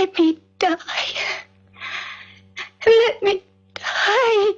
Let me die. Let me die.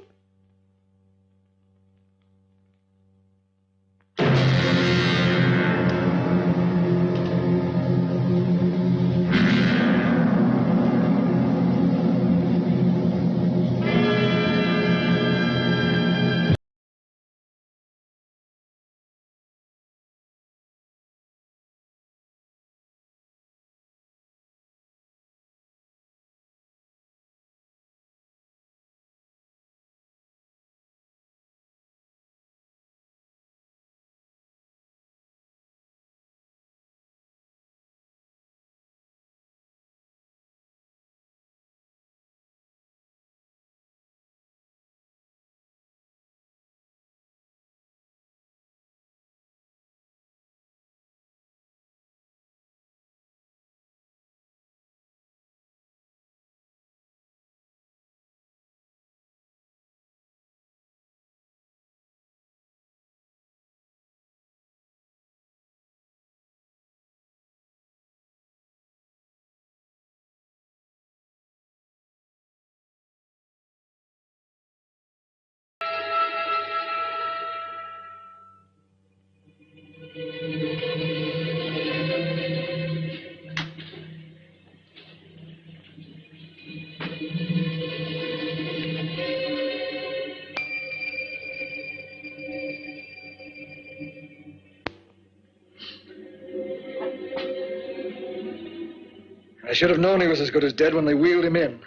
I should have known he was as good as dead when they wheeled him in.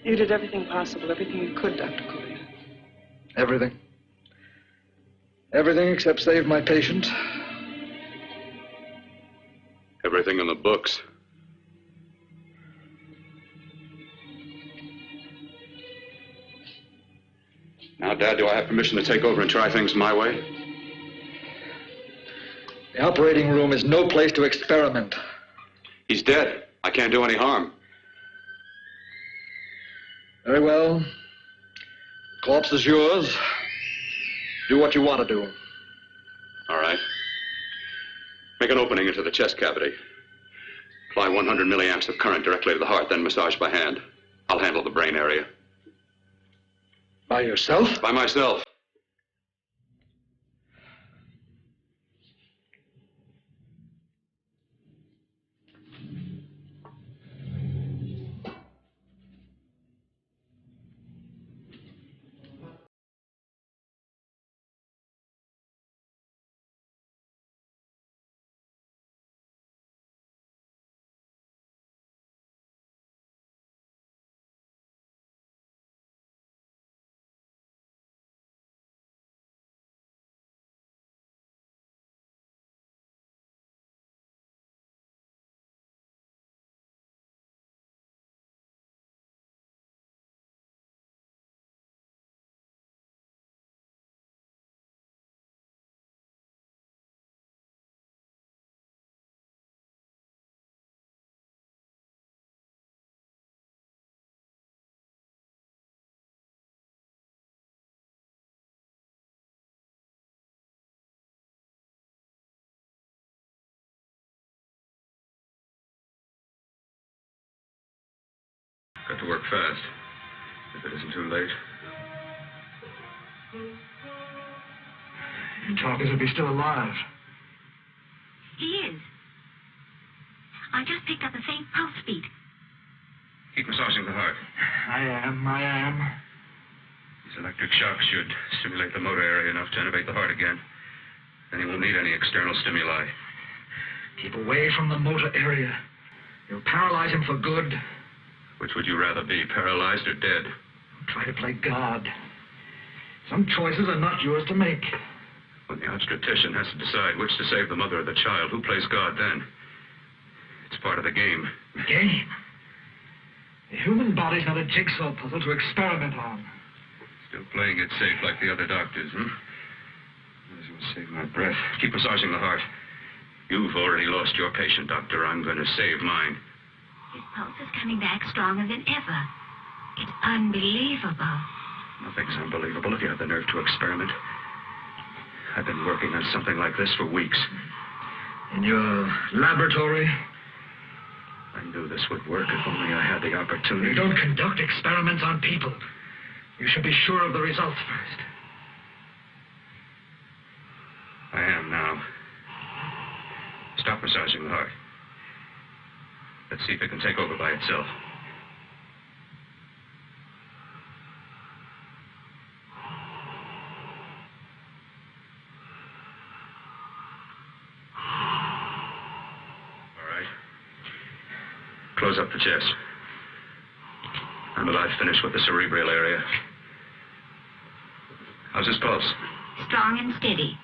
You did everything possible, everything you could, Dr. Cortner. Everything. Everything except save my patient. Everything in the books. Now, Dad, do I have permission to take over and try things my way? The operating room is no place to experiment. He's dead. I can't do any harm. Very well. The corpse is yours. Do what you want to do. All right. Make an opening into the chest cavity. Apply 100 milliamps of current directly to the heart, then massage by hand. I'll handle the brain area. By yourself? By myself. Got to work fast, if it isn't too late. You talk as if he's still alive. He is. I just picked up a faint pulse beat. Keep massaging the heart. I am. These electric shocks should stimulate the motor area enough to innervate the heart again. Then he won't need any external stimuli. Keep away from the motor area. You'll paralyze him for good. Which would you rather be, paralyzed or dead? Try to play God. Some choices are not yours to make. When the obstetrician has to decide which to save the mother or the child, who plays God then? It's part of the game. Game? The human body's not a jigsaw puzzle to experiment on. Still playing it safe like the other doctors, hmm? Might as well save my breath. Keep massaging the heart. You've already lost your patient, Doctor. I'm going to save mine. His pulse is coming back stronger than ever. It's unbelievable. Nothing's unbelievable if you have the nerve to experiment. I've been working on something like this for weeks. In your laboratory? I knew this would work if only I had the opportunity. You don't conduct experiments on people. You should be sure of the results first. I am now. Stop massaging the heart. Let's see if it can take over by itself. Close up the chest. Until I've finished with the cerebral area. How's his pulse? Strong and steady.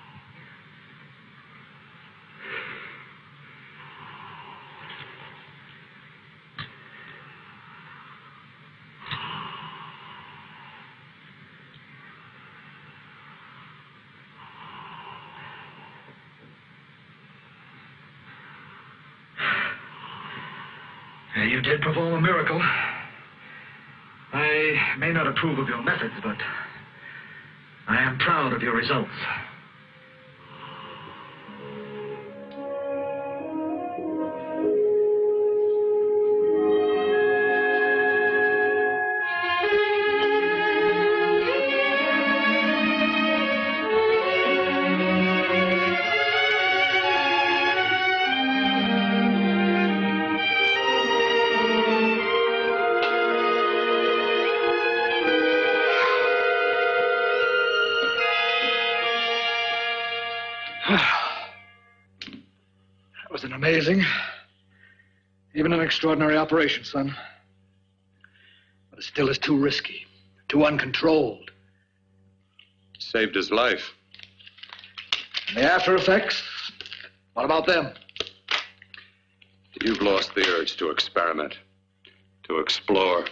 You did perform a miracle. I may not approve of your methods, but I am proud of your results. Amazing. Even an extraordinary operation, son. But it still is too risky, too uncontrolled. Saved his life. And the after effects? What about them? You've lost the urge to experiment, to explore.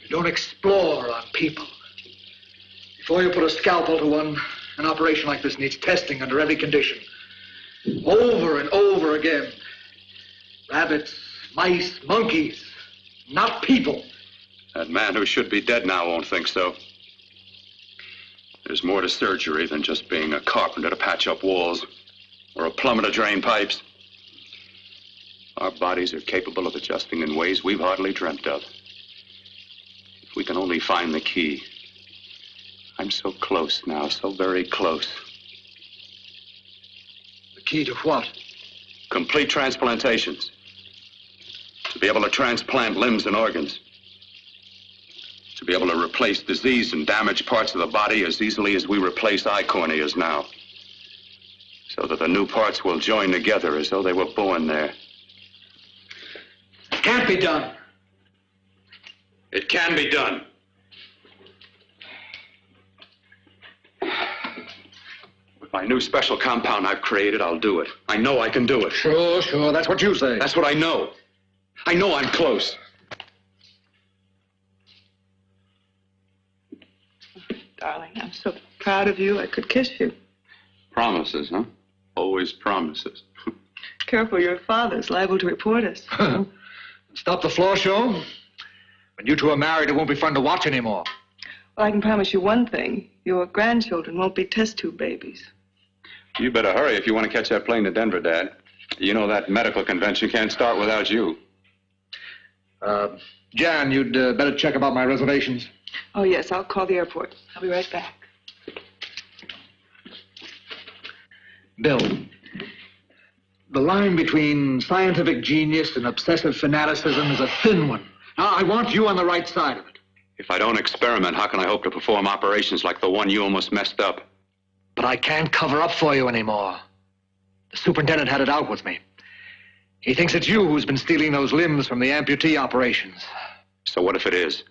You don't explore on people. Before you put a scalpel to one, an operation like this needs testing under every condition. Over and over again. Rabbits, mice, monkeys, not people. That man who should be dead now won't think so. There's more to surgery than just being a carpenter to patch up walls or a plumber to drain pipes. Our bodies are capable of adjusting in ways we've hardly dreamt of. We can only find the key. I'm so close now, so very close. The key to what? Complete transplantations. To be able to transplant limbs and organs. To be able to replace diseased and damaged parts of the body as easily as we replace eye corneas now. So that the new parts will join together as though they were born there. It can't be done. It can be done. With my new special compound I've created, I'll do it. I know I can do it. Sure. That's what you say. That's what I know. I know I'm close. Darling, I'm so proud of you, I could kiss you. Promises, huh? Always promises. Careful, your father's liable to report us. Stop the floor show. When you two are married, it won't be fun to watch anymore. Well, I can promise you one thing. Your grandchildren won't be test tube babies. You better hurry if you want to catch that plane to Denver, Dad. You know that medical convention can't start without you. Jan, you'd better check about my reservations. Oh, yes, I'll call the airport. I'll be right back. Bill, the line between scientific genius and obsessive fanaticism is a thin one. Now, I want you on the right side of it. If I don't experiment, how can I hope to perform operations like the one you almost messed up? But I can't cover up for you anymore. The superintendent had it out with me. He thinks it's you who's been stealing those limbs from the amputee operations. So what if it is?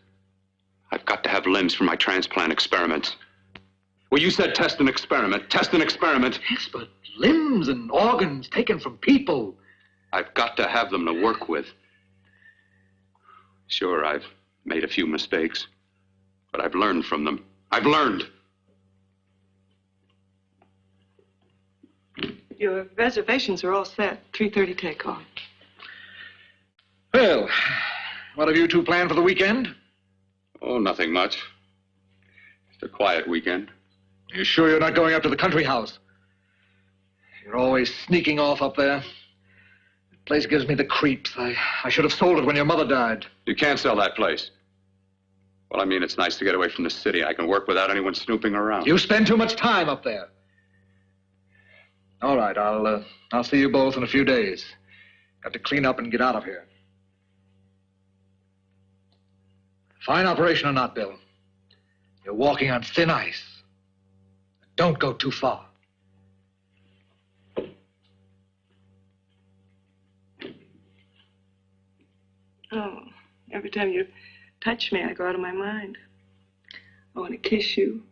I've got to have limbs for my transplant experiments. Well, you said test and experiment. Test and experiment. Yes, but limbs and organs taken from people. I've got to have them to work with. Sure, I've made a few mistakes, but I've learned from them. I've learned. Your reservations are all set. 3:30 takeoff. Well, what have you two planned for the weekend? Oh, nothing much. It's a quiet weekend. You sure you're not going up to the country house? You're always sneaking off up there. The place gives me the creeps. I should have sold it when your mother died. You can't sell that place. Well, I mean, it's nice to get away from the city. I can work without anyone snooping around. You spend too much time up there. All right, I'll see you both in a few days. Got to clean up and get out of here. Fine operation or not, Bill. You're walking on thin ice. Don't go too far. Oh, every time you touch me, I go out of my mind. I want to kiss you.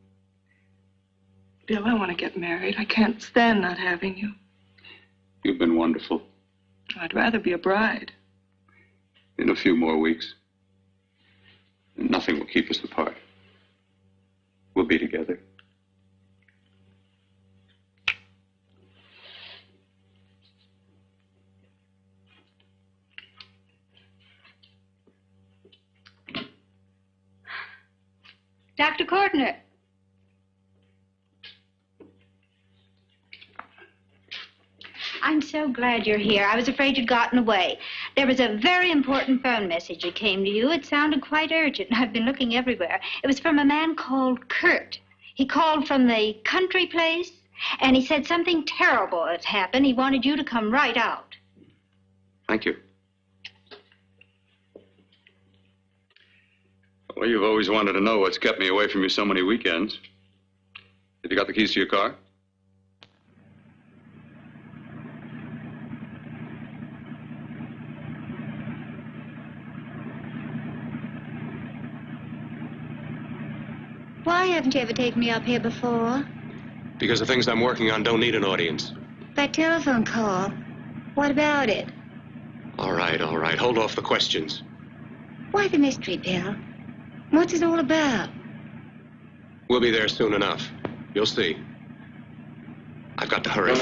Bill, I want to get married. I can't stand not having you. You've been wonderful. I'd rather be a bride. In a few more weeks, nothing will keep us apart. We'll be together. Dr. Cortner. I'm so glad you're here. I was afraid you'd gotten away. There was a very important phone message that came to you. It sounded quite urgent. I've been looking everywhere. It was from a man called Kurt. He called from the country place, and he said something terrible had happened. He wanted you to come right out. Thank you. Well, you've always wanted to know what's kept me away from you so many weekends. Have you got the keys to your car? Why haven't you ever taken me up here before? Because the things I'm working on don't need an audience. By telephone call. What about it? All right. Hold off the questions. Why the mystery, Bill? What's it all about? We'll be there soon enough. You'll see. I've got to hurry.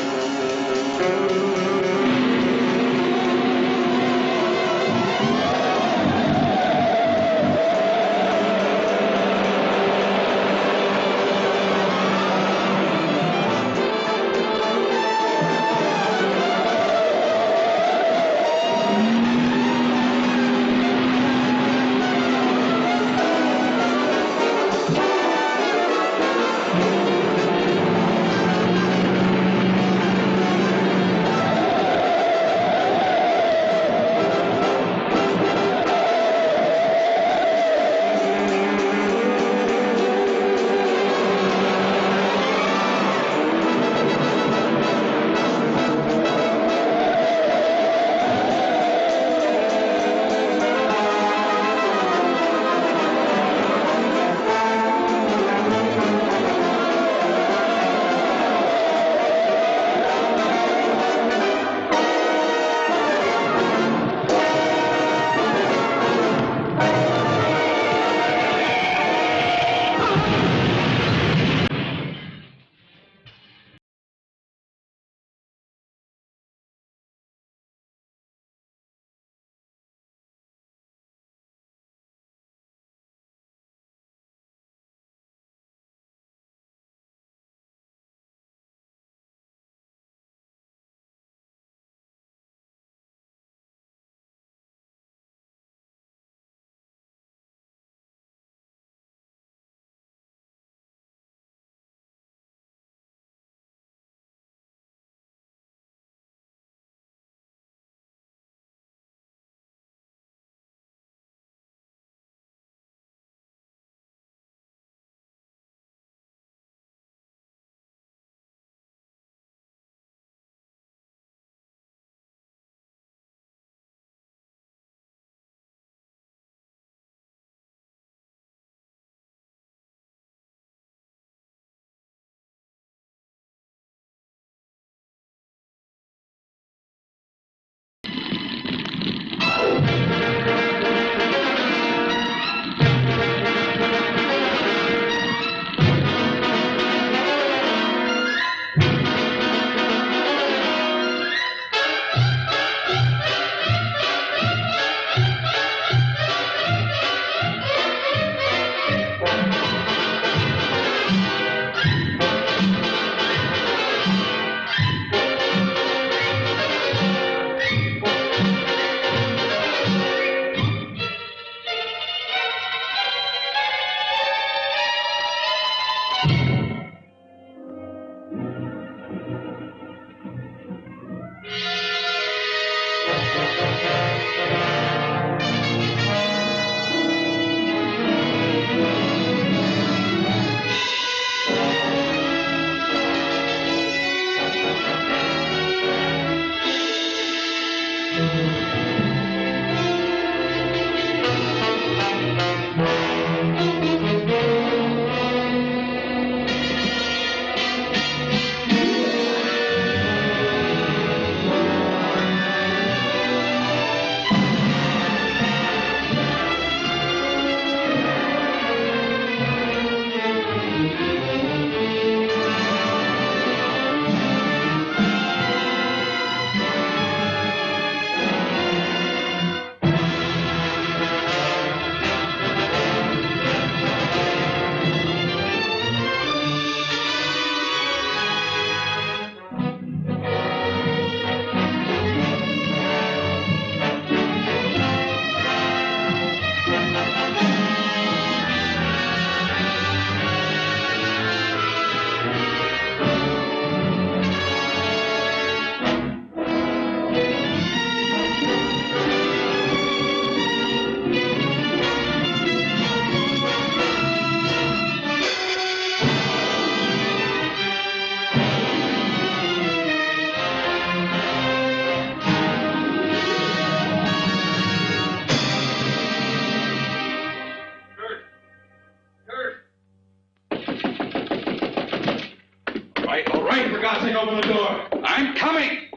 Open the door. I'm coming.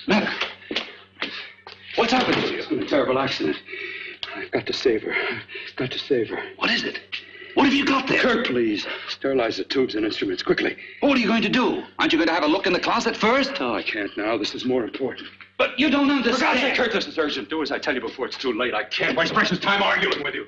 Matter? What's happened to you? It's been a terrible accident. I've got to save her. I've got to save her. What is it? What have you got there? Kerr, please. Sterilize the tubes and instruments quickly. What are you going to do? Aren't you going to have a look in the closet first? No, I can't now. This is more important. But you don't understand. For God's sake, Kerr, this is urgent. Do as I tell you before it's too late. I can't waste precious time arguing with you.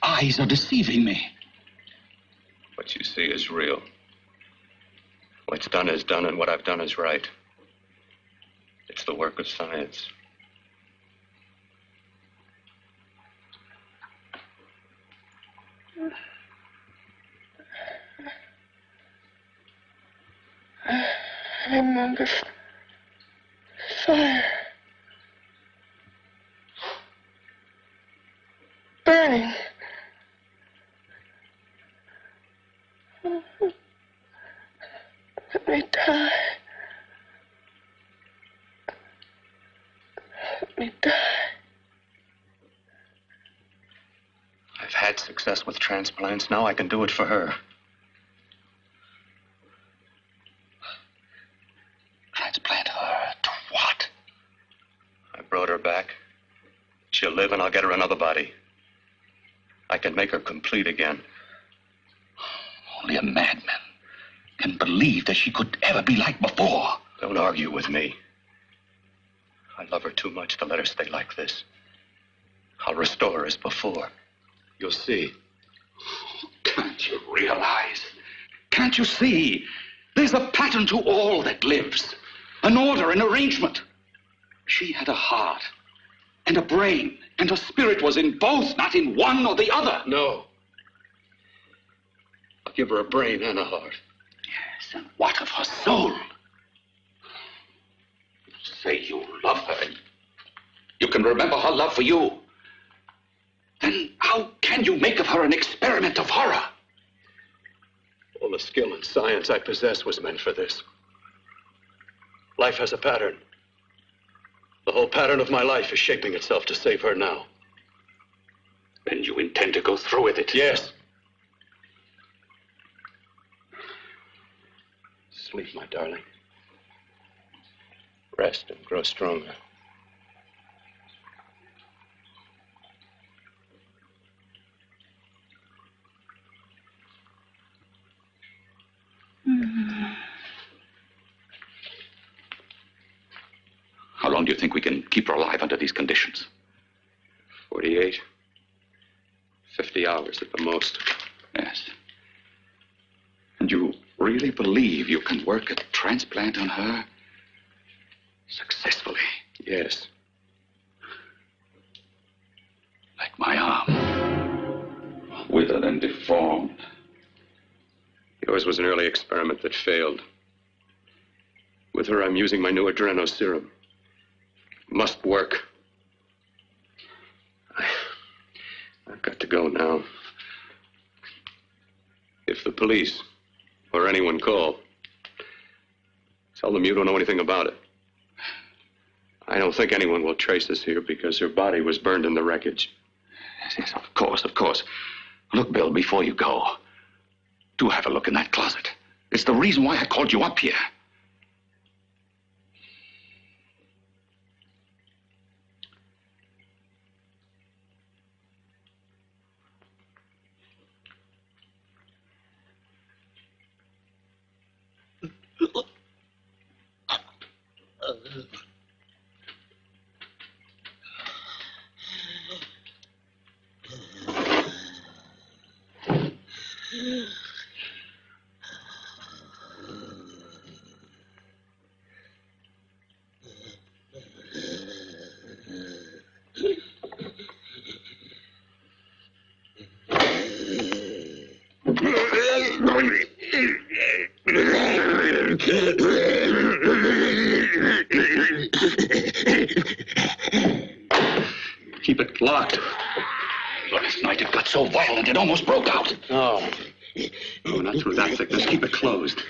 Eyes are deceiving me. What you see is real. What's done is done, and what I've done is right. It's the work of science. I remember fire. Burning. Let me die. Let me die. I've had success with transplants. Now I can do it for her. Transplant her to what? I brought her back. She'll live and I'll get her another body. I can make her complete again. Only a madman can believe that she could ever be like before. Don't argue with me. I love her too much to let her stay like this. I'll restore her as before. You'll see. Can't you realize? Can't you see? There's a pattern to all that lives. An order, an arrangement. She had a heart and a brain, and her spirit was in both, not in one or the other. No. I'll give her a brain and a heart. Yes, and what of her soul? You say you love her. You can remember her love for you. Then how can you make of her an experiment of horror? All the skill and science I possess was meant for this. Life has a pattern. The whole pattern of my life is shaping itself to save her now. Then you intend to go through with it? Yes. Sleep, my darling. Rest and grow stronger. How long do you think we can keep her alive under these conditions? 48. 50 hours at the most. Yes. And you really believe you can work a transplant on her successfully? Yes. Like my arm. Withered and deformed. Yours was an early experiment that failed. With her, I'm using my new adreno serum. Must work. I've got to go now. If the police or anyone call, tell them you don't know anything about it. I don't think anyone will trace us here because her body was burned in the wreckage. Yes, of course, of course. Look, Bill, before you go, do have a look in that closet. It's the reason why I called you up here. Keep it locked. Last night it got so violent it almost broke out. Oh. Oh, not through that thickness. Keep it closed.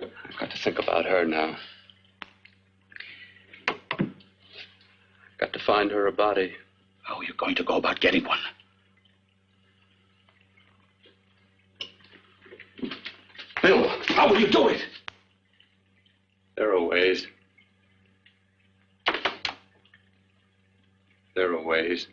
I've got to think about her now. I've got to find her a body. How are you going to go about getting one? Bill, how will you do it? There are ways. There are ways.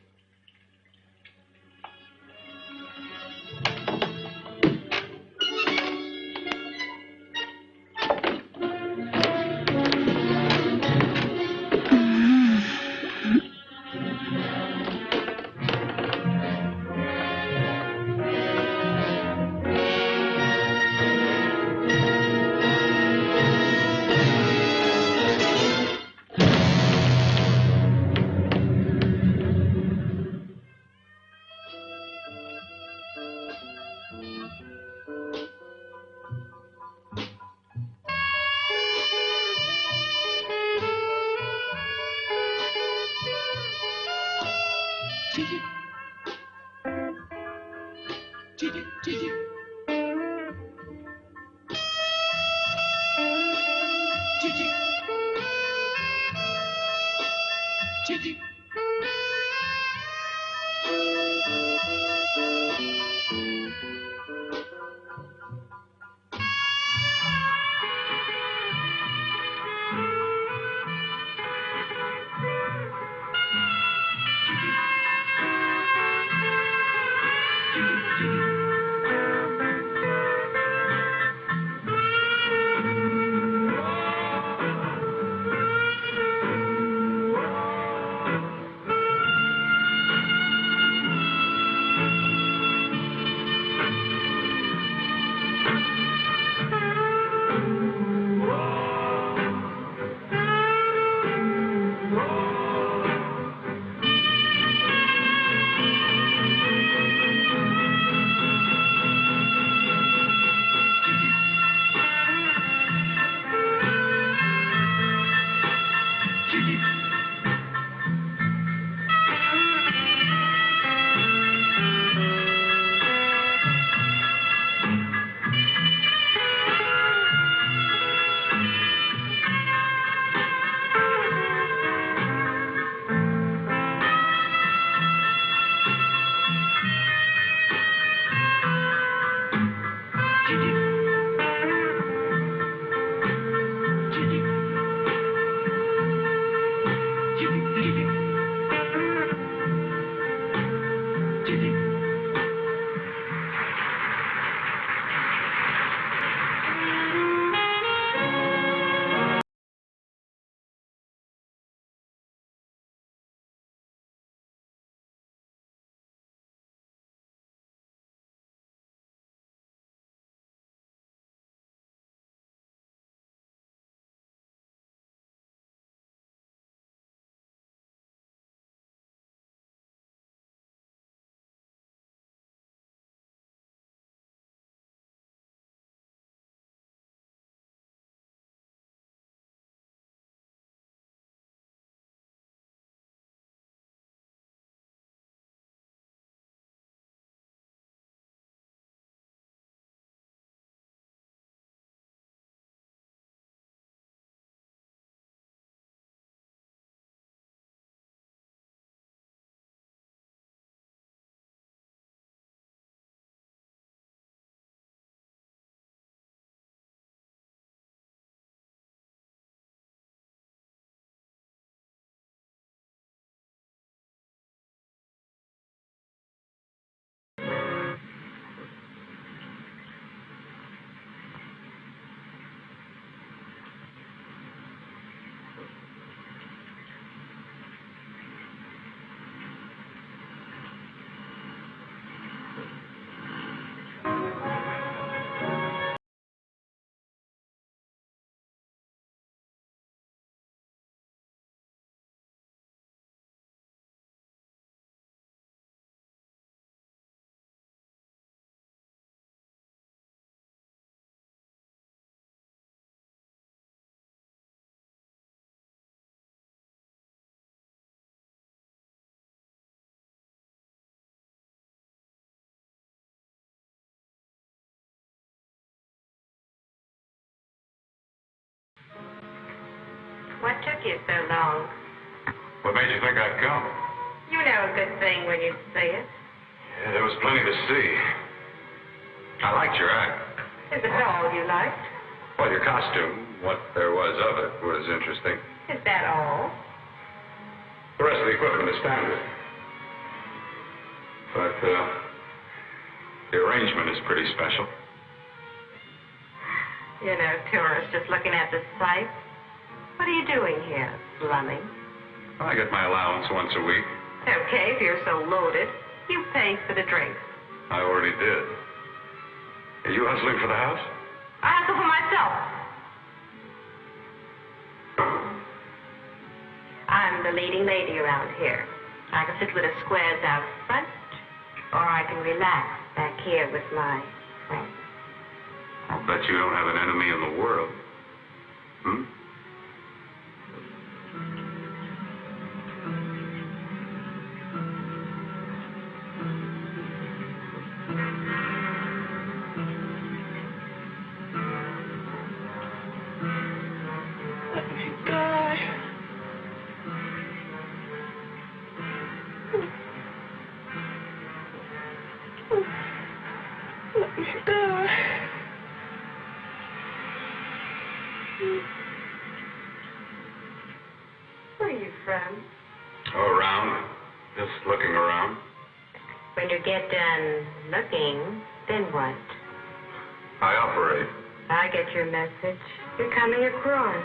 Jeannie. What took you so long? What made you think I'd come? You know a good thing when you see it. Yeah, there was plenty to see. I liked your act. Is it all you liked? Well, your costume, what there was of it, was interesting. Is that all? The rest of the equipment is standard. But, the arrangement is pretty special. You know, tourists just looking at the sights. What are you doing here, slumming? I get my allowance once a week. Okay, if you're so loaded, you pay for the drinks. I already did. Are you hustling for the house? I hustle for myself. I'm the leading lady around here. I can sit with the squares out front, or I can relax back here with my friends. I'll bet you don't have an enemy in the world. Hmm? Where are you from? Oh, around. Just looking around. When you get done looking, then what? I operate. I get your message. You're coming across.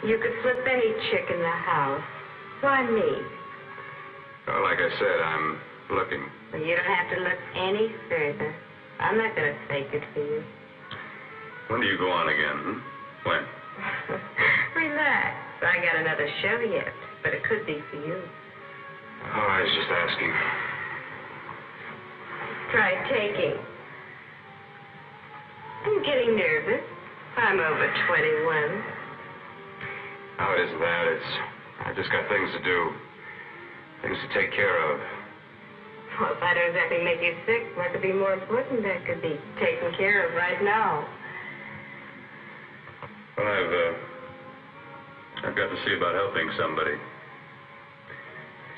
You could flip any chick in the house. Why me? Well, like I said, I'm looking. Well, you don't have to look any further. I'm not going to fake it for you. When do you go on again? When? Relax. I got another show yet, but it could be for you. Oh, I was just asking. Try taking. I'm getting nervous. I'm over 21. How is that? I just got things to do. Things to take care of. Well, if I don't exactly make you sick, what could be more important that could be taken care of right now? Well, I've got to see about helping somebody.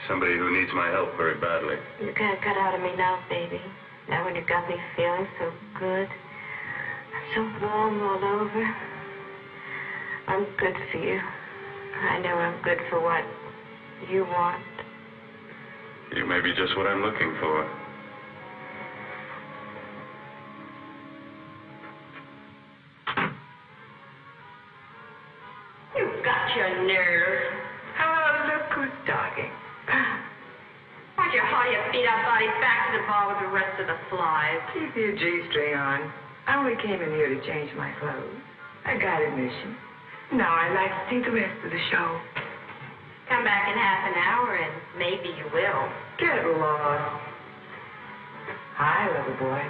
Somebody who needs my help very badly. You can't cut out of me now, baby. Now when you've got me feeling so good. I'm so warm all over. I'm good for you. I know I'm good for what you want. You may be just what I'm looking for. You've got your nerve. Oh, look who's talking. Why don't you haul your beat-up body back to the bar with the rest of the flies? Keep your G-string on. I only came in here to change my clothes. I got admission. Now I'd like to see the rest of the show. Come back in half an hour and maybe you will. Get lost. Hi, lover boy.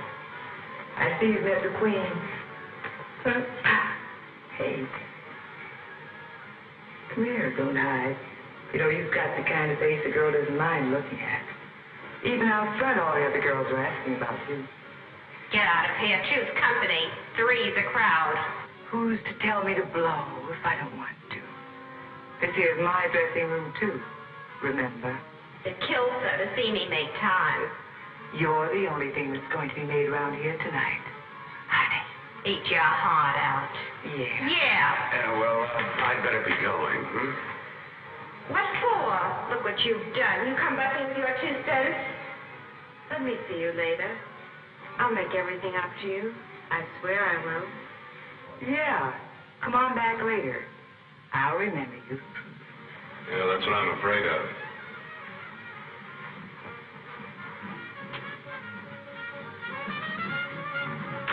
I see you've met the queen. Hey. Come here, don't hide. You know, you've got the kind of face a girl doesn't mind looking at. Even out front, all the other girls are asking about you. Get out of here. Choose company. Three's a crowd. Who's to tell me to blow if I don't want to? This here's my dressing room, too. Remember? It kills her to see me make time. You're the only thing that's going to be made around here tonight. Honey. Eat your heart out. Yeah. Yeah. Well, I'd better be going. What for? Look what you've done. You come back in with your 2 cents. Let me see you later. I'll make everything up to you. I swear I will. Yeah. Come on back later. I'll remember you. Yeah, that's what I'm afraid of.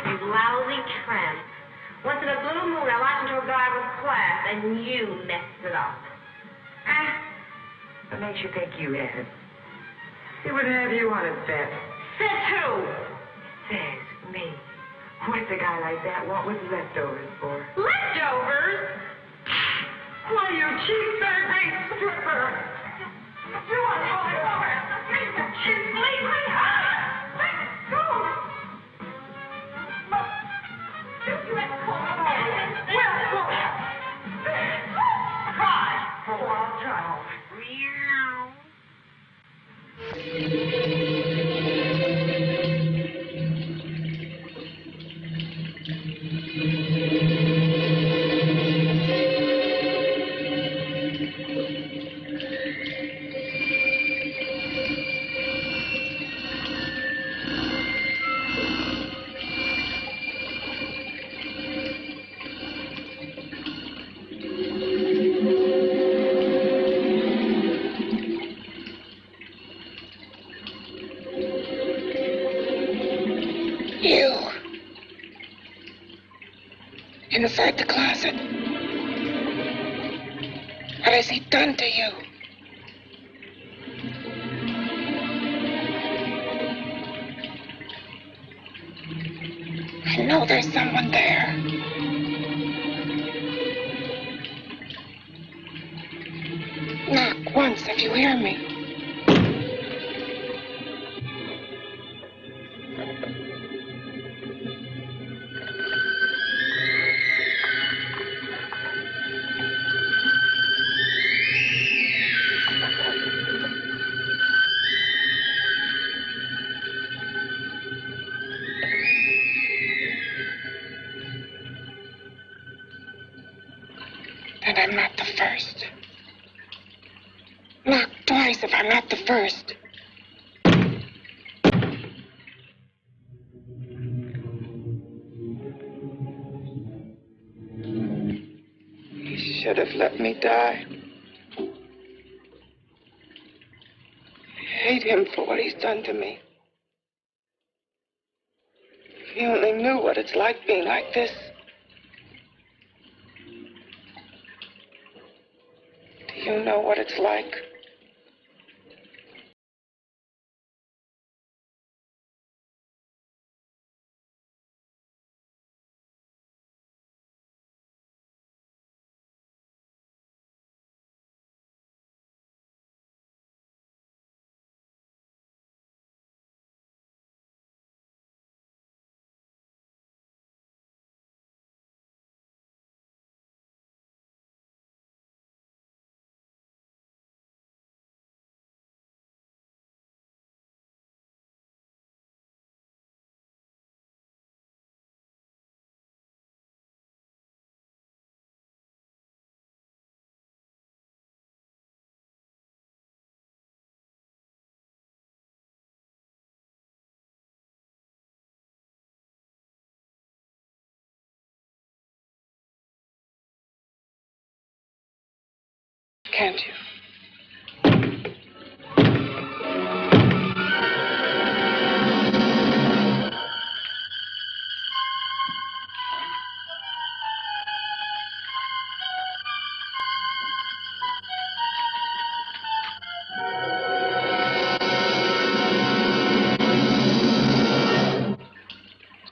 You lousy tramp. Once in a blue moon, I walked into a bar with class, and you messed it up. What makes you think you had? He would have you on a bet. Says who? Says me. What's a guy like that want with leftovers for? Leftovers? Why, you cheap third-rate stripper! You want to roll it over? You cheap bleeding! Let go! You ain't cold. Well, try. Oh, I'll try. Inside the closet. What has he done to you? I know there's someone there. Knock once if you hear me. I'm not the first. Knock twice if I'm not the first. He should have let me die. I hate him for what he's done to me. If he only knew what it's like being like this. Do you know what it's like? Can't you?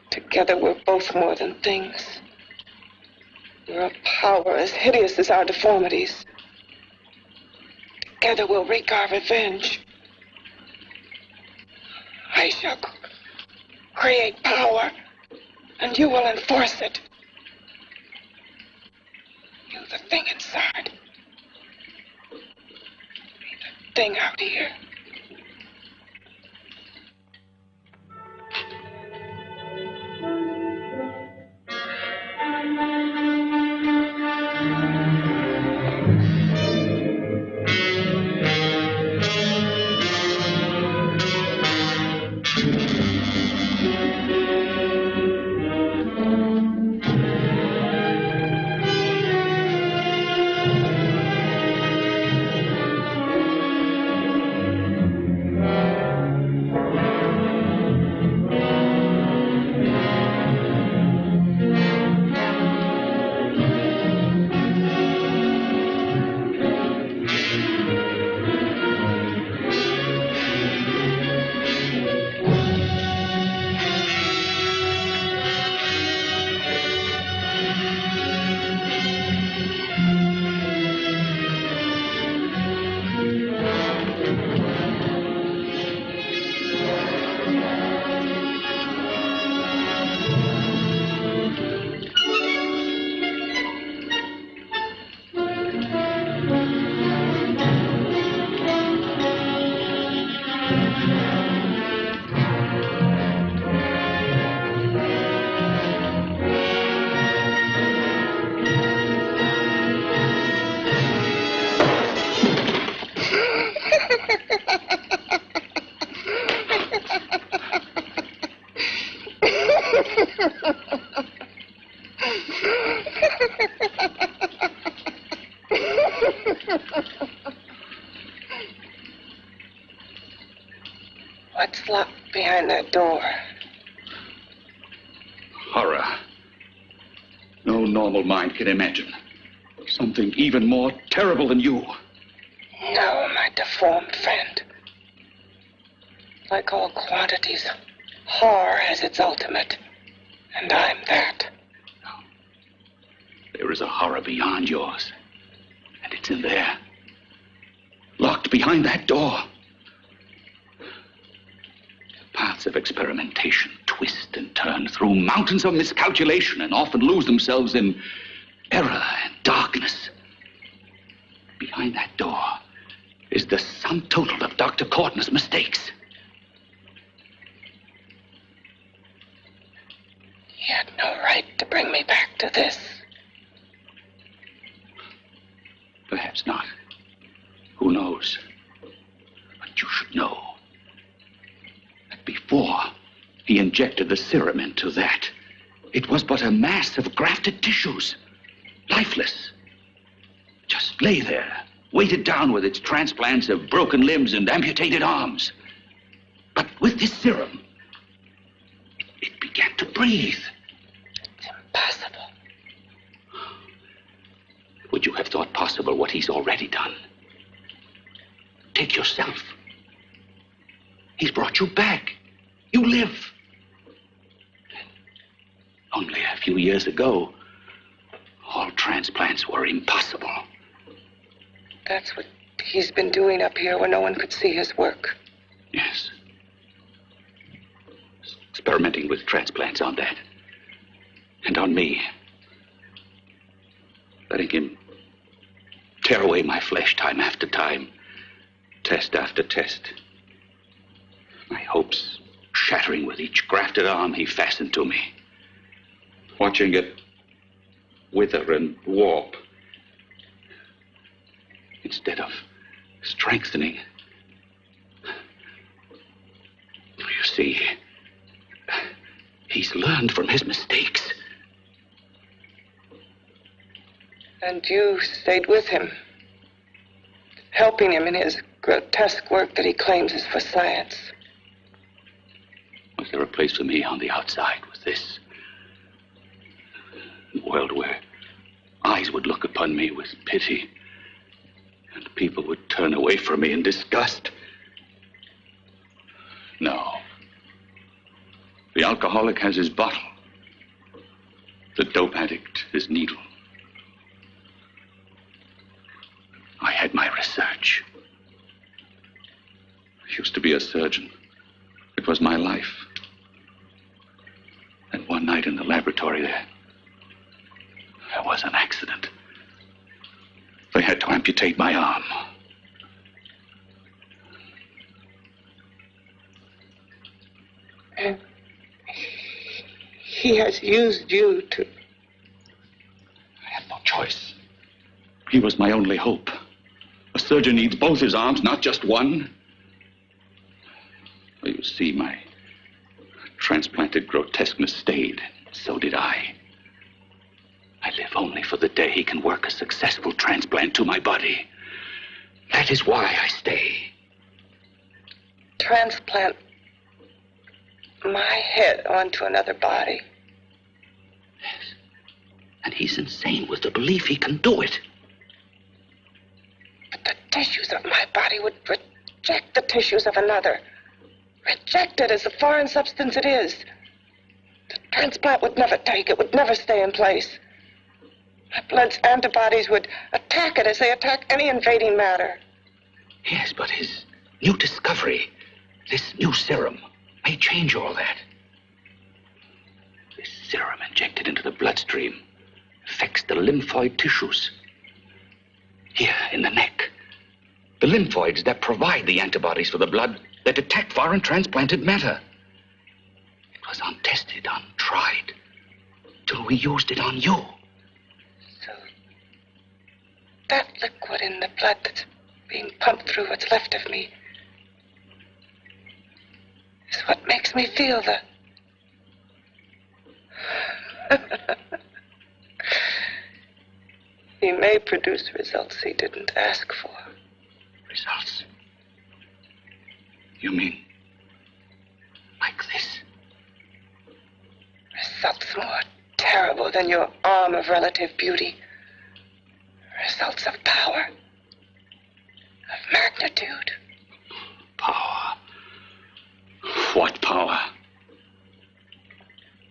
Together we're both more than things. We're a power as hideous as our deformities. Together we'll wreak our revenge. I shall create power, and you will enforce it. You, the thing inside. Me, the thing out here. What's locked behind that door? Horror. No normal mind can imagine. Something even more terrible than you. No, my deformed friend. Like all quantities, horror has its ultimate. And I'm that. There is a horror beyond yours. And it's in there. Locked behind that door. Paths of experimentation twist and turn through mountains of miscalculation and often lose themselves in error and darkness. Behind that door is the sum total of Dr. Cortner's mistakes. He had no right to bring me back to this. Perhaps not. Who knows? But you should know that before he injected the serum into that, it was but a mass of grafted tissues, lifeless. Just lay there, weighted down with its transplants of broken limbs and amputated arms. But with this serum, it began to breathe. It's impossible. Would you have thought possible what he's already done? Take yourself. He's brought you back. You live. Only a few years ago, all transplants were impossible. That's what he's been doing up here where no one could see his work. Yes. Experimenting with transplants on that. And on me. Letting him tear away my flesh time after time. Test after test. My hopes shattering with each grafted arm he fastened to me. Watching it wither and warp. Instead of strengthening. You see, he's learned from his mistakes. And you stayed with him, helping him in his grotesque work that he claims is for science. Was there a place for me on the outside with this? A world where eyes would look upon me with pity and people would turn away from me in disgust? No. The alcoholic has his bottle. The dope addict his needle. I had my research. I used to be a surgeon. It was my life. And one night in the laboratory there was an accident. They had to amputate my arm. And he has used you to... I had no choice. He was my only hope. A surgeon needs both his arms, not just one. Well, you see, my transplanted grotesqueness stayed. So did I. I live only for the day he can work a successful transplant to my body. That is why I stay. Transplant my head onto another body. Yes. And he's insane with the belief he can do it. But the tissues of my body would reject the tissues of another. Reject it as the foreign substance it is. The transplant would never take it, would never stay in place. My blood's antibodies would attack it as they attack any invading matter. Yes, but his new discovery, this new serum, may change all that. This serum injected into the bloodstream affects the lymphoid tissues. Here, in the neck. The lymphoids that provide the antibodies for the blood that detect foreign transplanted matter. It was untested, untried, till we used it on you. So, that liquid in the blood that's being pumped through what's left of me is what makes me feel the... He may produce results he didn't ask for. Results? You mean like this? Results more terrible than your arm of relative beauty. Results of power. Of magnitude. Power? What power?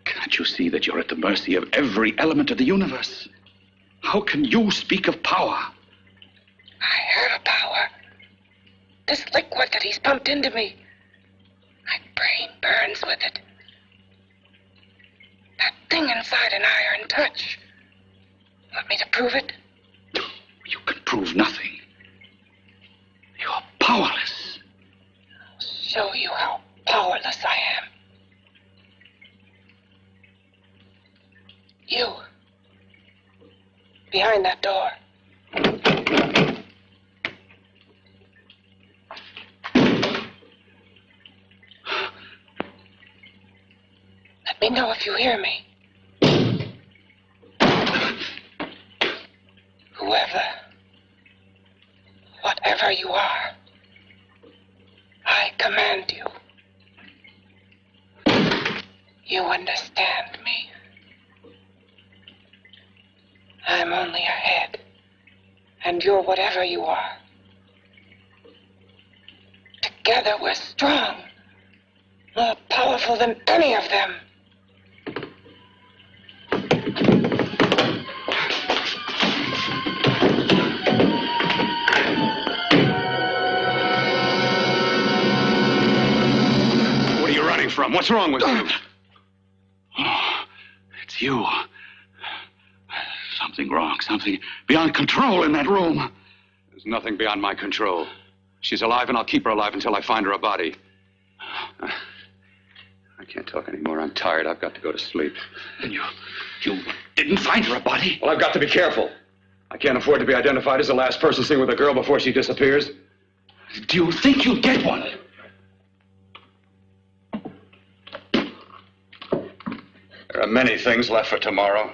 Can't you see that you're at the mercy of every element of the universe? How can you speak of power? I have power. This liquid that he's pumped into me. My brain burns with it. That thing inside an iron touch. Want me to prove it? You can prove nothing. You're powerless. I'll show you how powerless I am. You. Behind that door. know if you hear me. Whoever, whatever you are, I command you. You understand me? I'm only a head, and you're whatever you are. Together we're strong, more powerful than any of them. What are you running from? What's wrong with you? Oh, it's you. Something wrong, something beyond control in that room. There's nothing beyond my control. She's alive, and I'll keep her alive until I find her a body. I can't talk anymore. I'm tired. I've got to go to sleep. And you didn't find her a body? Well, I've got to be careful. I can't afford to be identified as the last person seen with a girl before she disappears. Do you think you'll get one? There are many things left for tomorrow.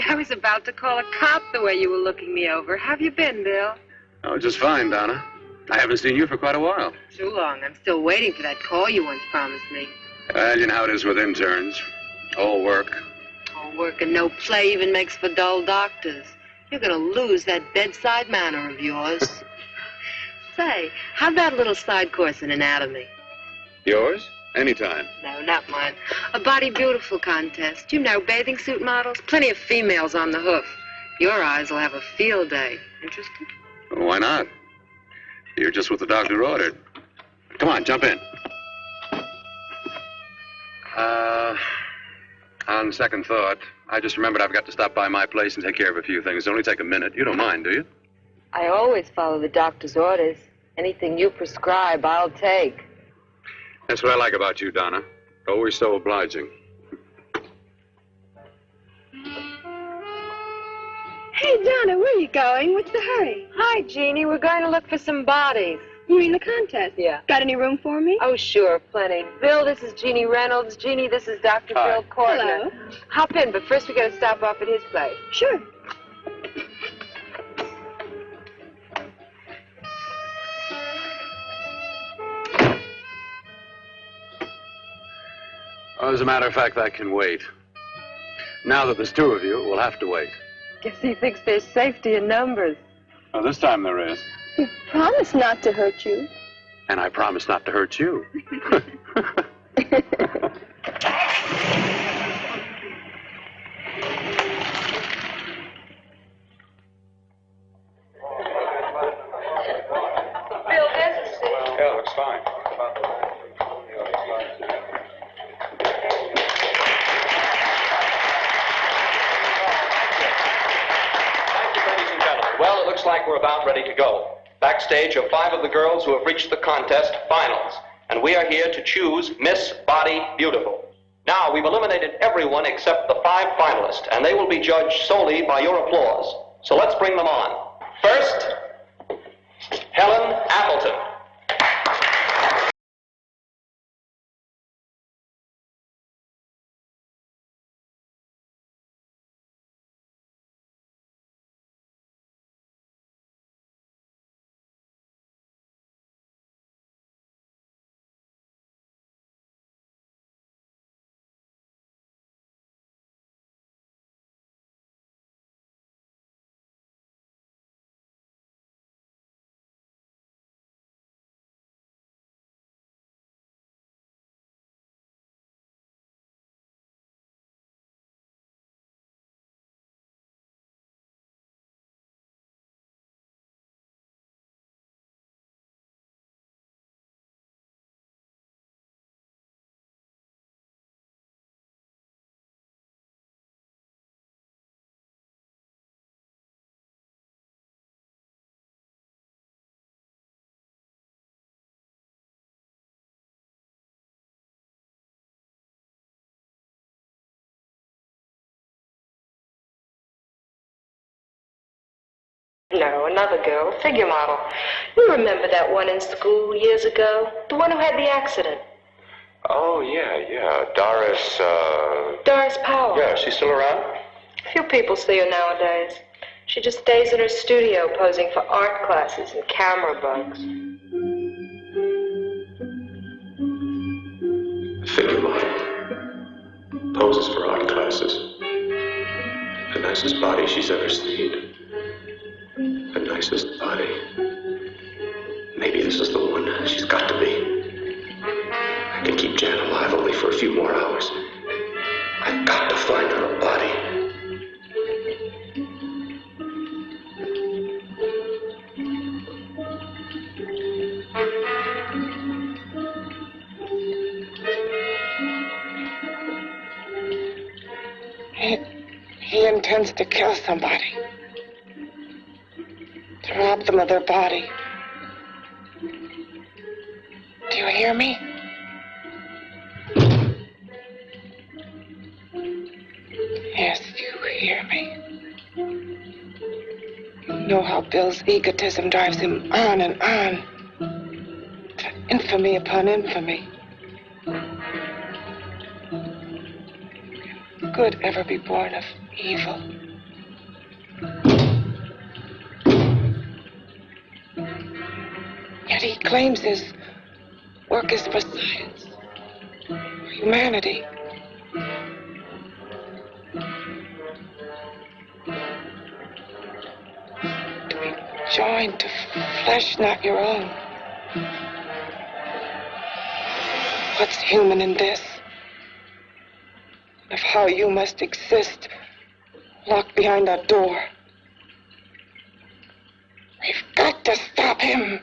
I was about to call a cop the way you were looking me over. How have you been, Bill? Oh, just fine, Donna. I haven't seen you for quite a while. Too long. I'm still waiting for that call you once promised me. Well, you know how it is with interns. All work. All work and no play even makes for dull doctors. You're going to lose that bedside manner of yours. Say, how'd that little side course in anatomy? Yours? Anytime. No, not mine. A Body Beautiful contest. You know, bathing suit models. Plenty of females on the hoof. Your eyes will have a field day. Interested? Well, why not? You're just what the doctor ordered. Come on, jump in. On second thought, I just remembered I've got to stop by my place and take care of a few things. It'll only take a minute. You don't mind, do you? I always follow the doctor's orders. Anything you prescribe, I'll take. That's what I like about you, Donna. Always so obliging. Hey, Donna, where are you going? What's the hurry? Hi, Jeannie. We're going to look for some bodies. You mean the contest? Yeah. Got any room for me? Oh, sure, plenty. Bill, this is Jeannie Reynolds. Jeannie, this is Dr. Hi. Bill Cortner. Hello. Hop in, but first we got to stop off at his place. Sure. Well, as a matter of fact, that can wait. Now that there's two of you, we'll have to wait. Guess he thinks there's safety in numbers. Well, this time there is. You promised not to hurt you. And I promise not to hurt you. Bill, there's a seat. Yeah, looks fine. Well, it looks like we're about ready to go. Backstage are 5 of the girls who have reached the contest finals, and we are here to choose Miss Body Beautiful. Now, we've eliminated everyone except the 5 finalists, and they will be judged solely by your applause. So let's bring them on. First, Helen Appleton. No, another girl, a figure model. You remember that one in school years ago? The one who had the accident. Oh, yeah. Doris, Doris Powell. Yeah, she's still around? Few people see her nowadays. She just stays in her studio posing for art classes and camera bugs. Figure model. Poses for art classes. The nicest body she's ever seen. The nicest body. Maybe this is the one. She's got to be. I can keep Jan alive only for a few more hours. I've got to find her body. He intends to kill somebody. To rob them of their body. Do you hear me? Yes, you hear me. You know how Bill's egotism drives him on and on. To infamy upon infamy. Can good ever be born of evil? Yet he claims his work is for science, for humanity. To be joined to flesh not your own. What's human in this? Of how you must exist, locked behind that door. We've got to stop him.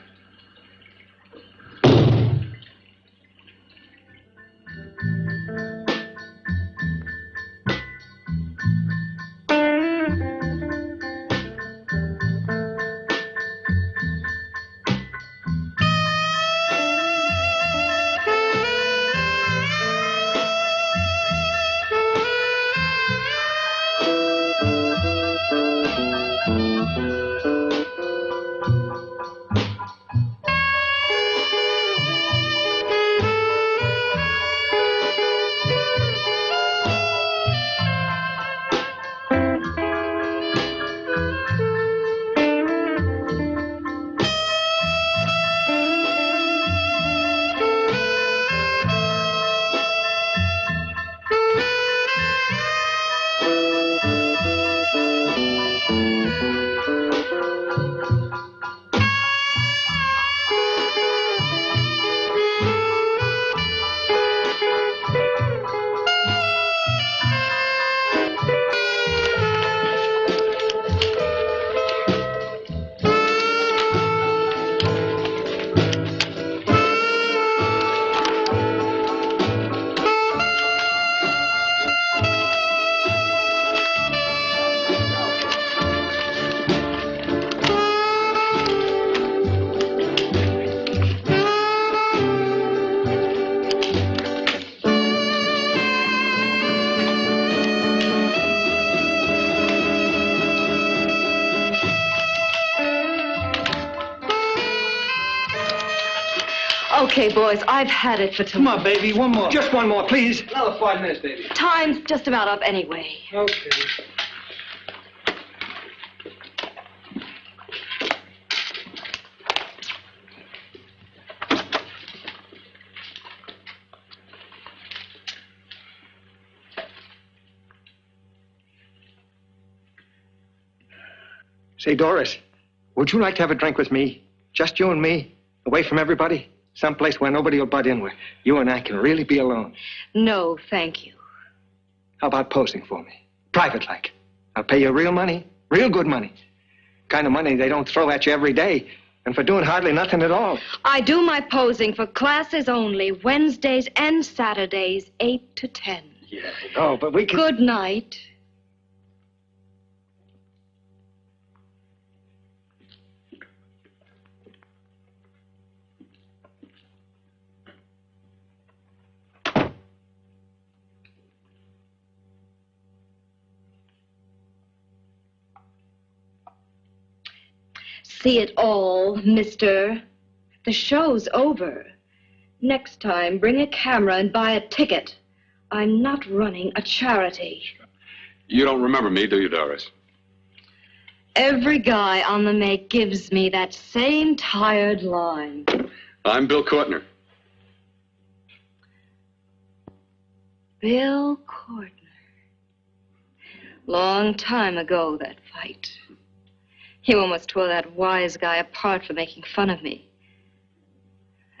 Okay, boys, I've had it for tomorrow. Come on, baby, one more. Just one more, please. Another 5 minutes, baby. Time's just about up anyway. Okay. Say, Doris, would you like to have a drink with me? Just you and me, away from everybody? Someplace where nobody will butt in, where you and I can really be alone. No, thank you. How about posing for me? Private-like. I'll pay you real money, real good money. Kind of money they don't throw at you every day, and for doing hardly nothing at all. I do my posing for classes only, Wednesdays and Saturdays, 8 to 10. Yeah, I know, but we can... Good night. see it all, mister. The show's over. Next time, bring a camera and buy a ticket. I'm not running a charity. You don't remember me, do you, Doris? Every guy on the make gives me that same tired line. I'm Bill Cortner. Bill Cortner. Long time ago, that fight. You almost tore that wise guy apart for making fun of me.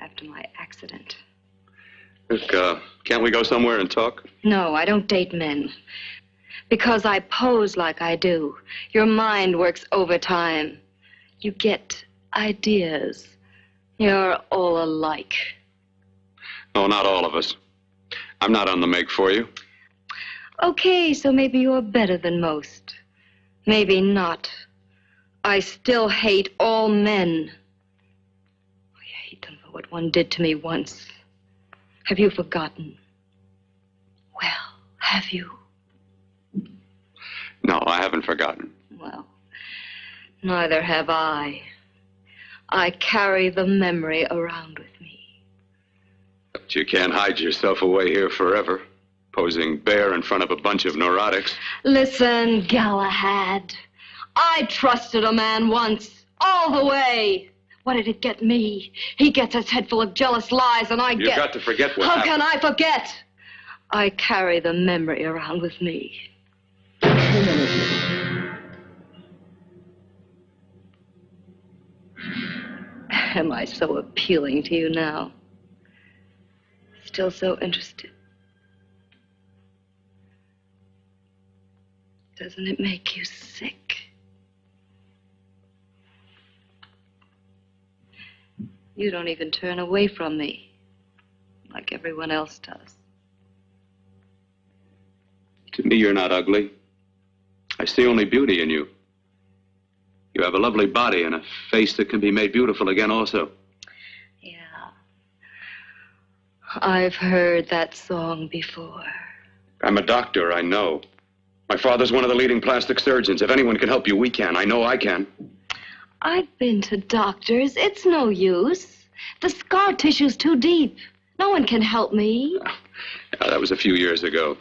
After my accident. Look, can't we go somewhere and talk? No, I don't date men. Because I pose like I do. Your mind works overtime. You get ideas. You're all alike. Oh, not all of us. I'm not on the make for you. Okay, so maybe you're better than most. Maybe not. I still hate all men. I hate them for what one did to me once. Have you forgotten? Well, have you? No, I haven't forgotten. Well, neither have I. I carry the memory around with me. But you can't hide yourself away here forever, posing bare in front of a bunch of neurotics. Listen, Galahad. I trusted a man once, all the way. What did it get me? He gets his head full of jealous lies, and I get... You've got to forget what How happened. can I forget? I carry the memory around with me. Am I so appealing to you now? Still so interested? Doesn't it make you sick? You don't even turn away from me, like everyone else does. To me, you're not ugly. I see only beauty in you. You have a lovely body and a face that can be made beautiful again also. Yeah. I've heard that song before. I'm a doctor, I know. My father's one of the leading plastic surgeons. If anyone can help you, we can. I know I can. I've been to doctors. It's no use. The scar tissue's too deep. No one can help me. Yeah, that was a few years ago.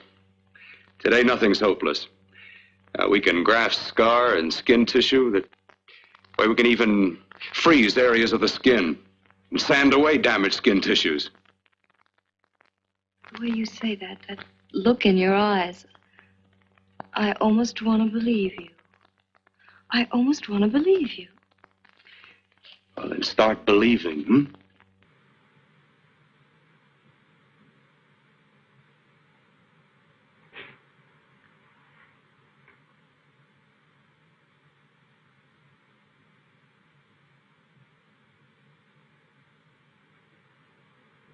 Today, nothing's hopeless. We can graft scar and skin tissue. Well, we can even freeze areas of the skin and sand away damaged skin tissues. The way you say that look in your eyes, I almost want to believe you. I almost want to believe you. Well, then start believing, hmm?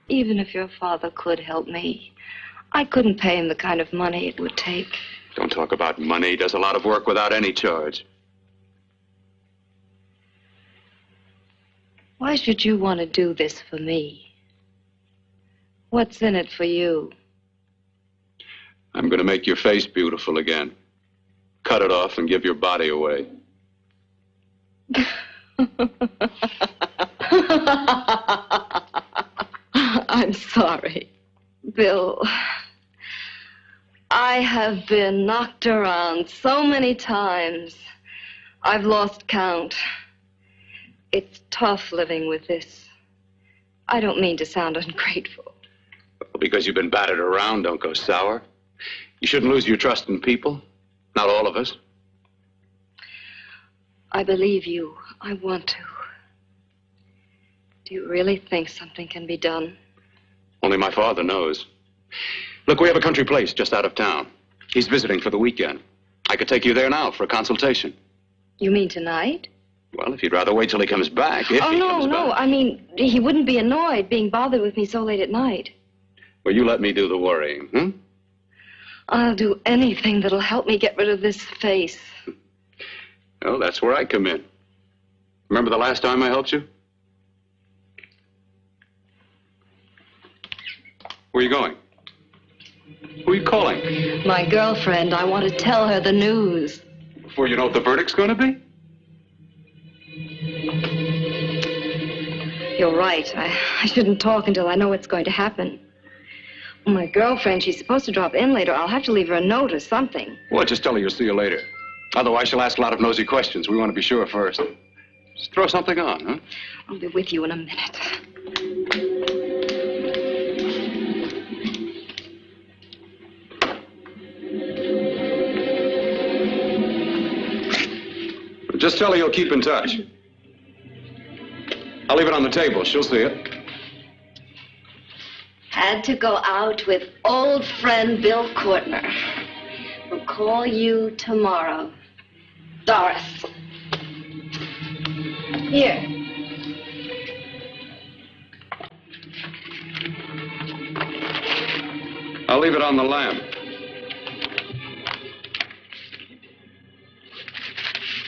Even if your father could help me, I couldn't pay him the kind of money it would take. Don't talk about money. He does a lot of work without any charge. Why should you want to do this for me? What's in it for you? I'm going to make your face beautiful again. Cut it off and give your body away. I'm sorry, Bill. I have been knocked around so many times. I've lost count. It's tough living with this. I don't mean to sound ungrateful. Well, because you've been battered around, don't go sour. You shouldn't lose your trust in people. Not all of us. I believe you. I want to. Do you really think something can be done? Only my father knows. Look, we have a country place just out of town. He's visiting for the weekend. I could take you there now for a consultation. You mean tonight? Well, if you'd rather wait till he comes back, if he comes back. I mean, he wouldn't be annoyed being bothered with me so late at night. Well, you let me do the worrying, hmm? I'll do anything that'll help me get rid of this face. Well, that's where I come in. Remember the last time I helped you? Where are you going? Who are you calling? My girlfriend. I want to tell her the news. Before you know what the verdict's going to be? You're right. I shouldn't talk until I know what's going to happen. My girlfriend, she's supposed to drop in later. I'll have to leave her a note or something. Well, just tell her you'll see you later. Otherwise, she'll ask a lot of nosy questions. We want to be sure first. Just throw something on, huh? I'll be with you in a minute. Just tell her you'll keep in touch. I'll leave it on the table. She'll see it. Had to go out with old friend Bill Cortner. We'll call you tomorrow. Doris. Here. I'll leave it on the lamp.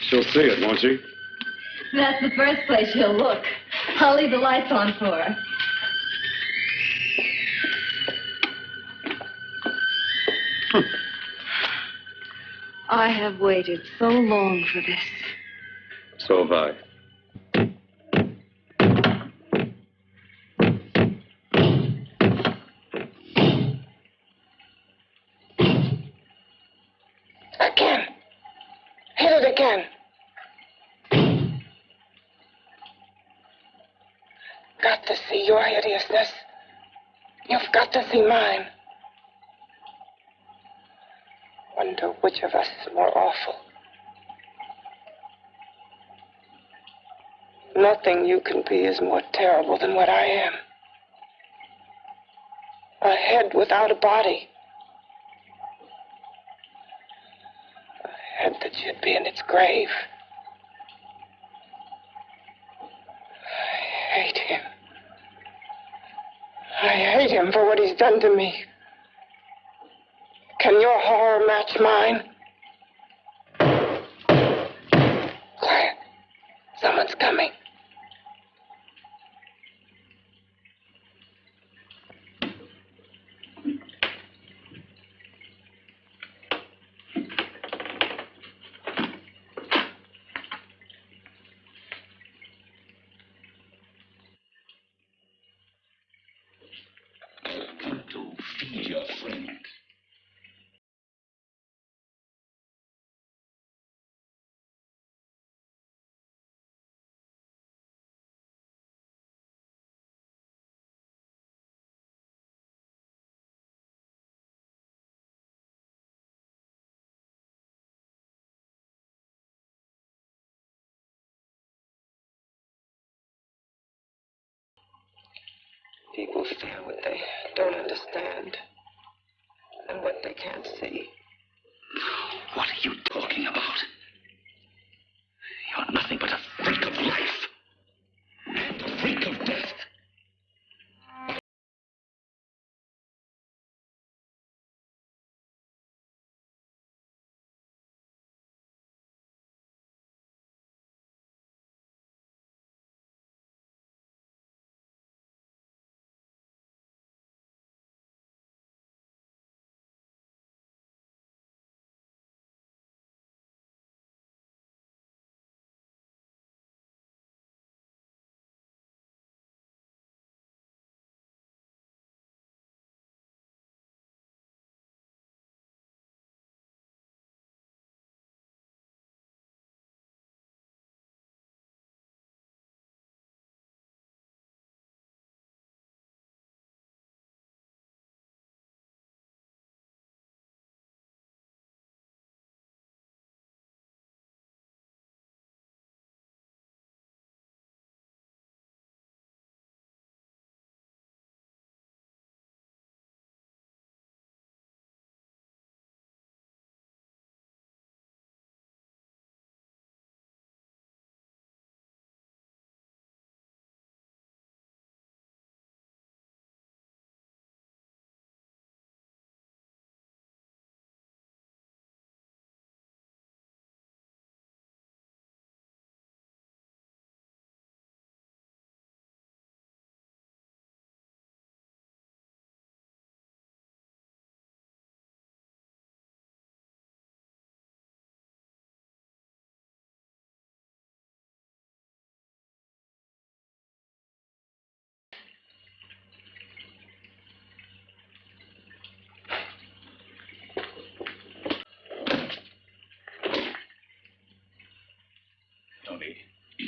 She'll see it, won't she? That's the first place she'll look. I'll leave the lights on for her. I have waited so long for this. So have I. Again. Hit it again. Got to see your hideousness. You've got to see mine. Wonder which of us is more awful. Nothing you can be is more terrible than what I am. A head without a body. A head that should be in its grave. I hate him. I hate him for what he's done to me. Can your horror match mine? Quiet. Someone's coming. Come to feed your friend. People fear what they don't understand and what they can't see. What are you talking about? You're nothing but a freak of life. And a freak of death.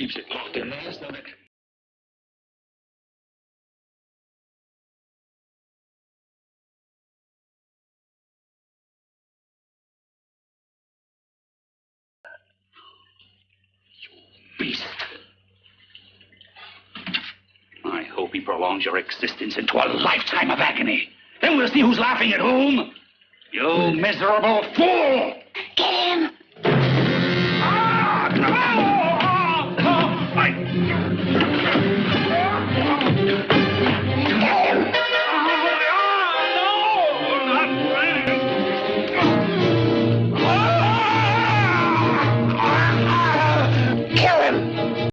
keeps it locked in there so that... Beast. I hope he prolongs your existence into a lifetime of agony. Then we'll see who's laughing at whom. You miserable fool! Get him! Kill him!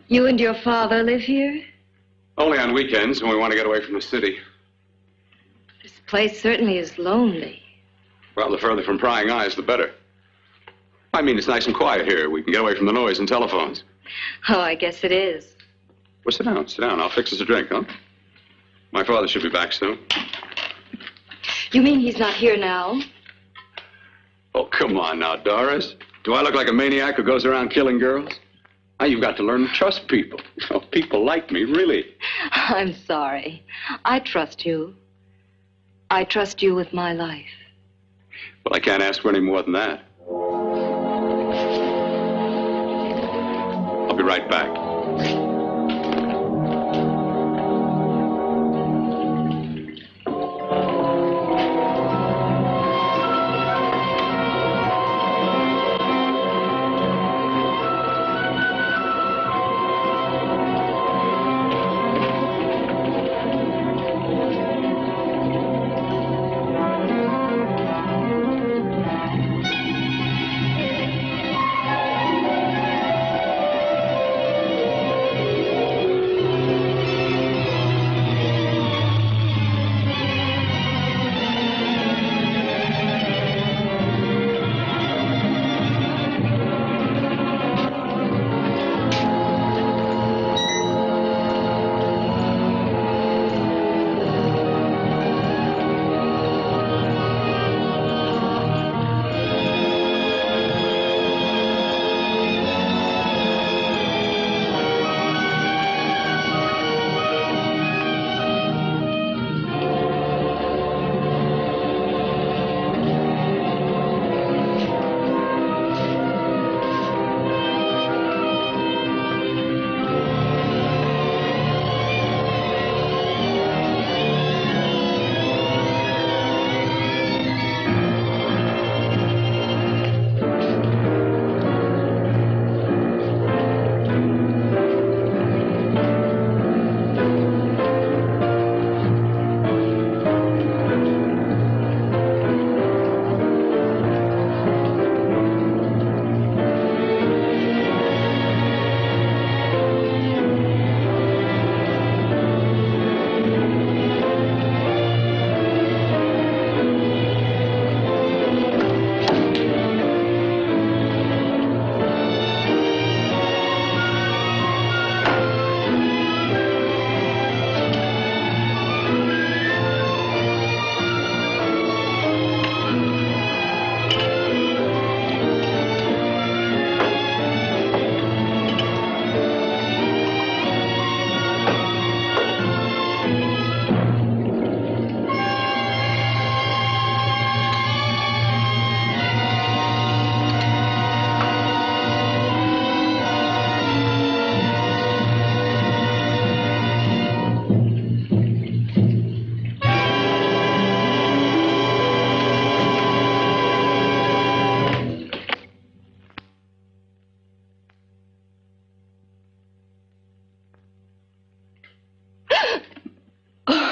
You and your father live here? Only on weekends when we want to get away from the city. This place certainly is lonely. Well, the further from prying eyes, the better. I mean, it's nice and quiet here. We can get away from the noise and telephones. Oh, I guess it is. Well, sit down, sit down. I'll fix us a drink, huh? My father should be back soon. You mean he's not here now? Oh, come on now, Doris. Do I look like a maniac who goes around killing girls? Now, you've got to learn to trust people. Oh, people like me, really. I'm sorry. I trust you. I trust you with my life. Well, I can't ask for any more than that. I'll be right back.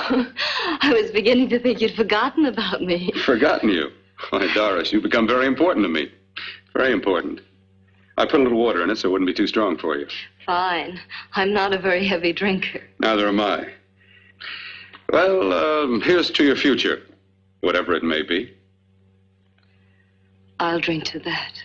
I was beginning to think you'd forgotten about me. Forgotten you? Why, Doris, you've become very important to me. Very important. I put a little water in it so it wouldn't be too strong for you. Fine. I'm not a very heavy drinker. Neither am I. Well, here's to your future, whatever it may be. I'll drink to that.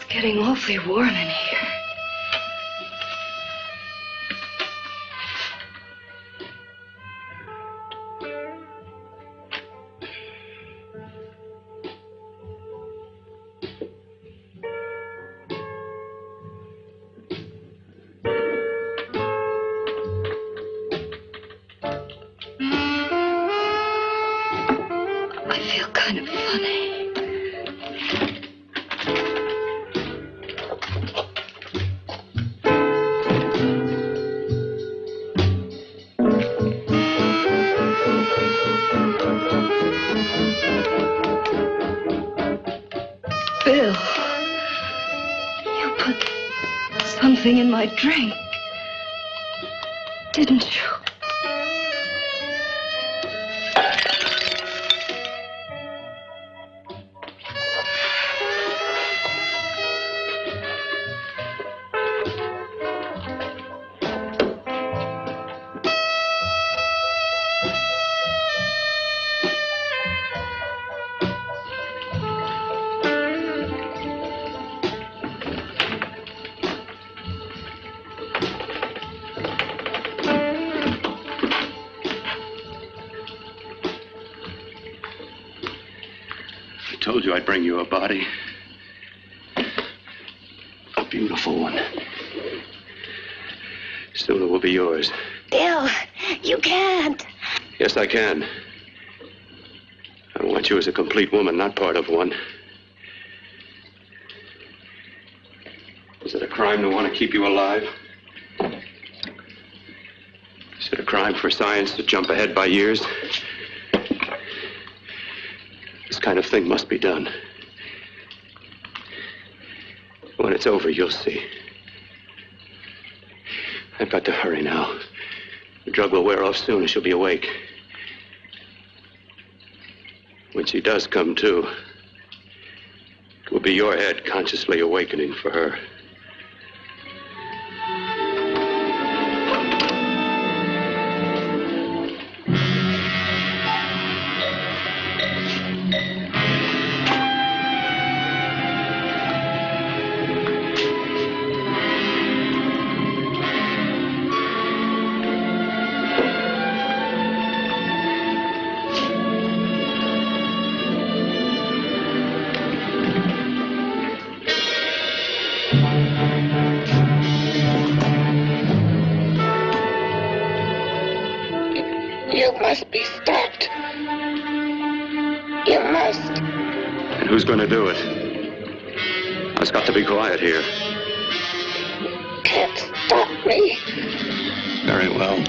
Getting awfully warm in here. I feel kind of funny. Bill, you put something in my drink, didn't you? I told you I'd bring you a body. A beautiful one. Soon it will be yours. Bill, you can't. Yes, I can. I want you as a complete woman, not part of one. Is it a crime to want to keep you alive? Is it a crime for science to jump ahead by years? This kind of thing must be done. When it's over, you'll see. I've got to hurry now. The drug will wear off soon and she'll be awake. When she does come to, it will be your head consciously awakening for her. Must be stopped. You must. And who's going to do it? It's got to be quiet here. Can't stop me. Very well.